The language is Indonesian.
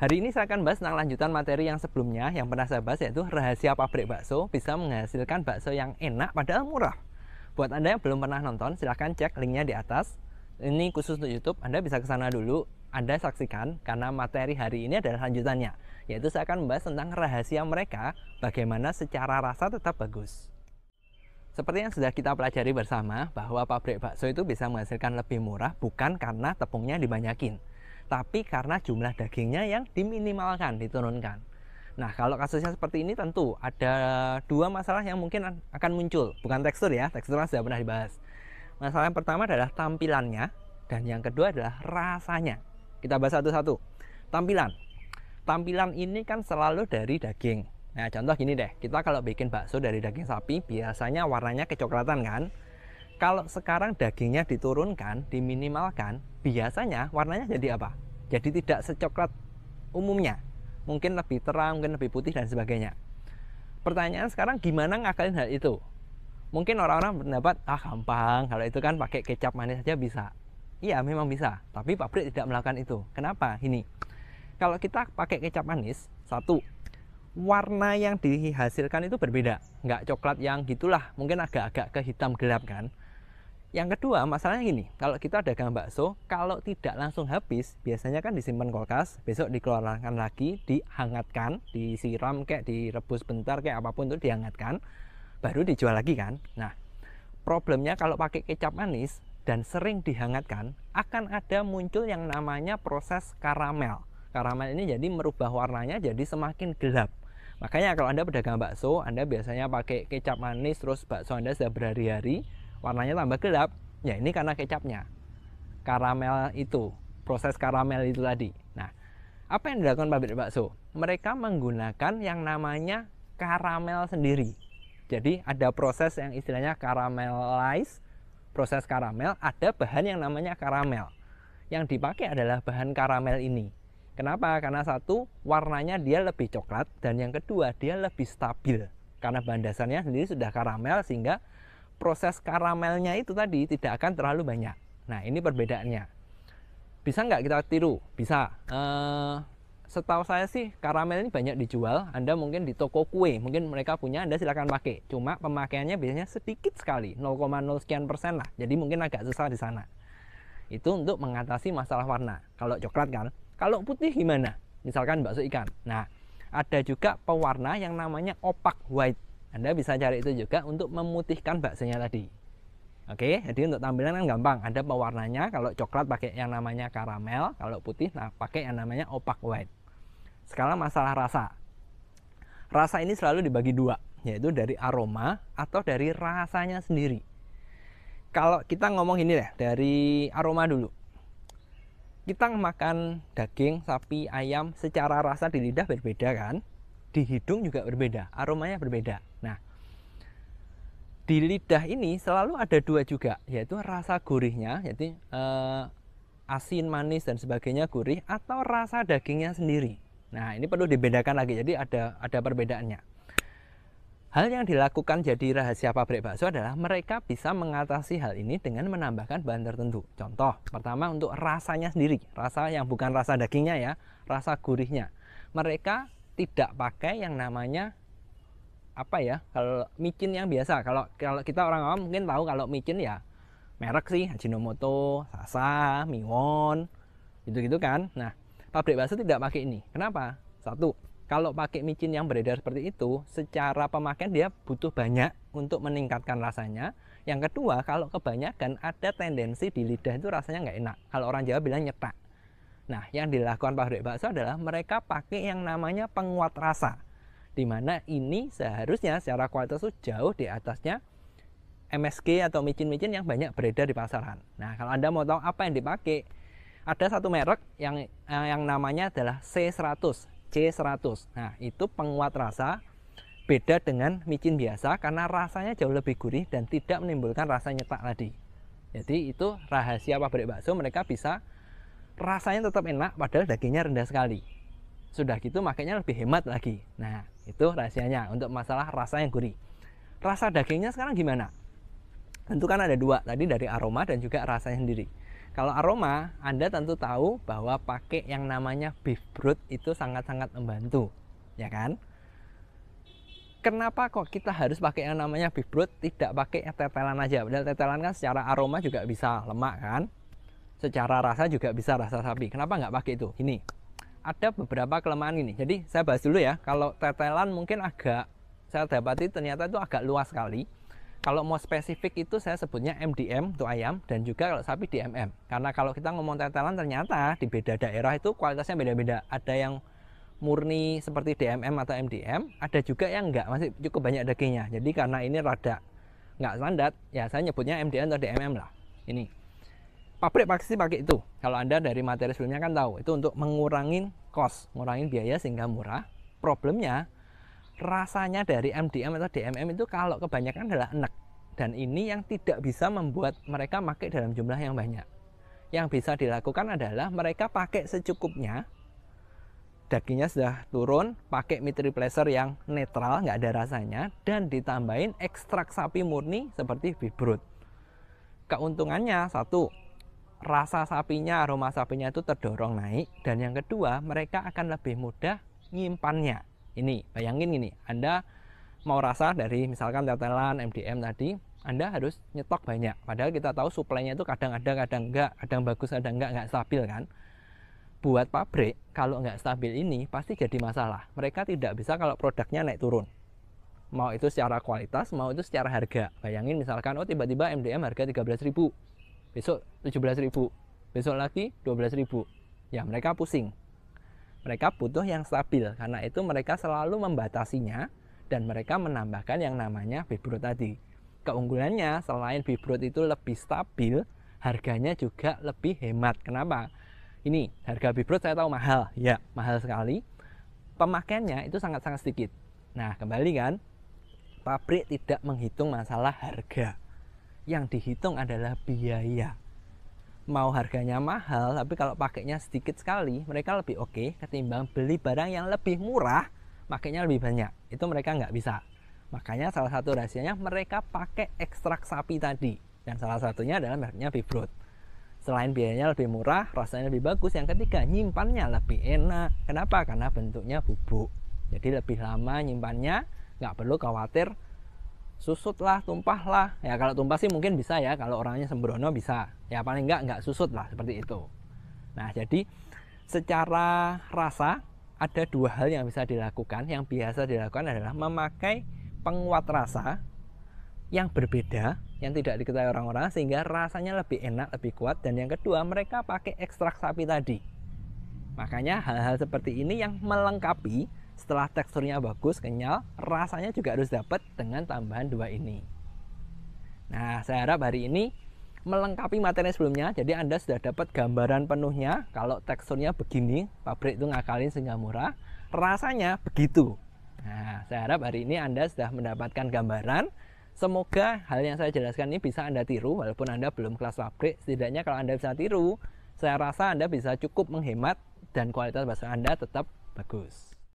Hari ini saya akan bahas tentang lanjutan materi yang sebelumnya yang pernah saya bahas, yaitu rahasia pabrik bakso bisa menghasilkan bakso yang enak padahal murah. Buat Anda yang belum pernah nonton, silahkan cek linknya di atas. Ini khusus untuk YouTube, Anda bisa ke sana dulu, Anda saksikan, karena materi hari ini adalah lanjutannya, yaitu saya akan membahas tentang rahasia mereka, bagaimana secara rasa tetap bagus. Seperti yang sudah kita pelajari bersama, bahwa pabrik bakso itu bisa menghasilkan lebih murah bukan karena tepungnya dibanyakin, tapi karena jumlah dagingnya yang diminimalkan, diturunkan. Nah, kalau kasusnya seperti ini tentu ada dua masalah yang mungkin akan muncul. Bukan tekstur ya, tekstur sudah pernah dibahas. Masalah yang pertama adalah tampilannya, dan yang kedua adalah rasanya. Kita bahas satu-satu. Tampilan. Tampilan ini kan selalu dari daging. Nah, contoh gini deh, kita kalau bikin bakso dari daging sapi, biasanya warnanya kecoklatan kan? Kalau sekarang dagingnya diturunkan, diminimalkan, biasanya warnanya jadi apa? Jadi tidak secoklat umumnya. Mungkin lebih terang, mungkin lebih putih dan sebagainya. Pertanyaan sekarang, gimana ngakalin hal itu? Mungkin orang-orang berpendapat, gampang, kalau itu kan pakai kecap manis saja bisa. Iya, memang bisa, tapi pabrik tidak melakukan itu. Kenapa? Ini, kalau kita pakai kecap manis, satu, warna yang dihasilkan itu berbeda. Nggak coklat yang gitulah, mungkin agak-agak ke hitam gelap kan. Yang kedua, masalahnya gini, kalau kita dagang bakso, kalau tidak langsung habis, biasanya kan disimpan kulkas, besok dikeluarkan lagi, dihangatkan, disiram kayak direbus bentar kayak apapun itu dihangatkan, baru dijual lagi kan. Nah, problemnya kalau pakai kecap manis dan sering dihangatkan, akan ada muncul yang namanya proses karamel. Karamel ini jadi merubah warnanya jadi semakin gelap. Makanya kalau Anda pedagang bakso, Anda biasanya pakai kecap manis, terus bakso Anda sudah berhari-hari, warnanya tambah gelap, ya ini karena kecapnya. Karamel itu, proses karamel itu tadi. Nah, apa yang dilakukan pabrik bakso? Mereka menggunakan yang namanya karamel sendiri. Jadi ada proses yang istilahnya caramelize, proses karamel, ada bahan yang namanya karamel. Yang dipakai adalah bahan karamel ini. Kenapa? Karena satu, warnanya dia lebih coklat, dan yang kedua, dia lebih stabil. Karena bahan dasarnya sendiri sudah karamel, sehingga proses karamelnya itu tadi tidak akan terlalu banyak. Nah, ini perbedaannya. Bisa nggak kita tiru? Bisa. Setahu saya sih karamel ini banyak dijual. Anda mungkin di toko kue, mungkin mereka punya, Anda silakan pakai. Cuma pemakaiannya biasanya sedikit sekali, 0,0 sekian persen lah. Jadi mungkin agak susah di sana. Itu untuk mengatasi masalah warna. Kalau coklat kan. Kalau putih gimana? Misalkan bakso ikan. Nah, ada juga pewarna yang namanya opaque white. Anda bisa cari itu juga untuk memutihkan baksonya tadi. Oke, jadi untuk tampilan kan gampang. Ada pewarnanya, kalau coklat pakai yang namanya karamel, kalau putih pakai yang namanya opaque white. Sekarang masalah rasa. Rasa ini selalu dibagi dua, yaitu dari aroma atau dari rasanya sendiri. Kalau kita ngomong ini deh, dari aroma dulu. Kita makan daging, sapi, ayam, secara rasa di lidah berbeda kan? Di hidung juga berbeda, aromanya berbeda. Nah, di lidah ini selalu ada dua juga, yaitu rasa gurihnya, yaitu asin, manis dan sebagainya gurih, atau rasa dagingnya sendiri. Nah, ini perlu dibedakan lagi, jadi ada perbedaannya. Hal yang dilakukan jadi rahasia pabrik bakso adalah mereka bisa mengatasi hal ini dengan menambahkan bahan tertentu. Contoh, pertama untuk rasanya sendiri, rasa yang bukan rasa dagingnya ya, rasa gurihnya. Mereka tidak pakai yang namanya apa ya, kalau micin yang biasa. Kalau kita orang awam mungkin tahu kalau micin ya merek sih, Ajinomoto, Sasa, Miwon, gitu-gitu kan. Nah, pabrik bakso tidak pakai ini. Kenapa? Satu, kalau pakai micin yang beredar seperti itu, secara pemakaian dia butuh banyak untuk meningkatkan rasanya. Yang kedua, kalau kebanyakan ada tendensi di lidah itu rasanya nggak enak. Kalau orang Jawa bilang nyetak. Nah, yang dilakukan pabrik bakso adalah mereka pakai yang namanya penguat rasa, dimana ini seharusnya secara kualitas itu jauh di atasnya MSG atau micin-micin yang banyak beredar di pasaran. Nah, kalau Anda mau tahu apa yang dipakai, ada satu merek yang namanya adalah C100. Nah, itu penguat rasa, beda dengan micin biasa karena rasanya jauh lebih gurih dan tidak menimbulkan rasa nyetak tadi. Jadi itu rahasia pabrik bakso, mereka bisa rasanya tetap enak padahal dagingnya rendah sekali. Sudah gitu makanya lebih hemat lagi. Nah, itu rahasianya untuk masalah rasa yang gurih. Rasa dagingnya sekarang gimana? Tentu kan ada dua, tadi dari aroma dan juga rasanya sendiri. Kalau aroma, Anda tentu tahu bahwa pakai yang namanya beef broth itu sangat-sangat membantu, ya kan? Kenapa kok kita harus pakai yang namanya beef broth, tidak pakai tetelan aja? Padahal tetelan kan secara aroma juga bisa lemak kan? Secara rasa juga bisa rasa sapi. Kenapa nggak pakai itu? Ini ada beberapa kelemahan ini. Jadi saya bahas dulu ya. Kalau tetelan mungkin agak, saya dapati ternyata itu agak luas sekali. Kalau mau spesifik itu saya sebutnya MDM untuk ayam, dan juga kalau sapi DMM. Karena kalau kita ngomong tetelan ternyata di beda daerah itu kualitasnya beda-beda. Ada yang murni seperti DMM atau MDM, ada juga yang enggak, masih cukup banyak dagingnya. Jadi karena ini rada nggak standar, ya saya nyebutnya MDM atau DMM lah. Ini pabrik pasti pakai itu. Kalau Anda dari materi sebelumnya kan tahu, itu untuk mengurangi cost, ngurangin biaya sehingga murah. Problemnya rasanya dari MDM atau DMM itu kalau kebanyakan adalah enek, dan ini yang tidak bisa membuat mereka pakai dalam jumlah yang banyak. Yang bisa dilakukan adalah mereka pakai secukupnya, dagingnya sudah turun, pakai meat replacer yang netral, nggak ada rasanya, dan ditambahin ekstrak sapi murni seperti beef broth. Keuntungannya satu, rasa sapinya, aroma sapinya itu terdorong naik, dan yang kedua mereka akan lebih mudah nyimpannya. Ini, bayangin gini, Anda mau rasa dari misalkan tetelan, MDM tadi, Anda harus nyetok banyak. Padahal kita tahu suplainya itu kadang ada, kadang enggak, kadang bagus, kadang enggak stabil kan. Buat pabrik, kalau enggak stabil ini pasti jadi masalah. Mereka tidak bisa kalau produknya naik turun. Mau itu secara kualitas, mau itu secara harga. Bayangin misalkan, oh tiba-tiba MDM harga 13.000, besok 17.000, besok lagi 12.000. Ya mereka pusing. Mereka butuh yang stabil, karena itu mereka selalu membatasinya dan mereka menambahkan yang namanya beef broth tadi. Keunggulannya selain beef broth itu lebih stabil, harganya juga lebih hemat. Kenapa? Ini harga beef broth saya tahu mahal, ya mahal sekali. Pemakaiannya itu sangat-sangat sedikit. Nah kembali kan, pabrik tidak menghitung masalah harga, yang dihitung adalah biaya. Mau harganya mahal, tapi kalau pakainya sedikit sekali, mereka lebih oke ketimbang beli barang yang lebih murah, pakainya lebih banyak. Itu mereka nggak bisa. Makanya salah satu rahasianya mereka pakai ekstrak sapi tadi, dan salah satunya adalah mereknya beef broth. Selain biayanya lebih murah, rasanya lebih bagus. Yang ketiga, nyimpannya lebih enak. Kenapa? Karena bentuknya bubuk, jadi lebih lama nyimpannya, nggak perlu khawatir susut lah, tumpah lah. Ya kalau tumpah sih mungkin bisa ya, kalau orangnya sembrono bisa. Ya paling nggak susut lah, seperti itu. Nah jadi secara rasa ada dua hal yang bisa dilakukan. Yang biasa dilakukan adalah memakai penguat rasa yang berbeda, yang tidak diketahui orang-orang, sehingga rasanya lebih enak, lebih kuat. Dan yang kedua, mereka pakai ekstrak sapi tadi. Makanya hal-hal seperti ini yang melengkapi. Setelah teksturnya bagus, kenyal, rasanya juga harus dapat dengan tambahan dua ini. Nah, saya harap hari ini melengkapi materi sebelumnya. Jadi Anda sudah dapat gambaran penuhnya. Kalau teksturnya begini, pabrik itu ngakalin sehingga murah. Rasanya begitu. Nah, saya harap hari ini Anda sudah mendapatkan gambaran. Semoga hal yang saya jelaskan ini bisa Anda tiru. Walaupun Anda belum kelas pabrik, setidaknya kalau Anda bisa tiru, saya rasa Anda bisa cukup menghemat dan kualitas bakso Anda tetap bagus.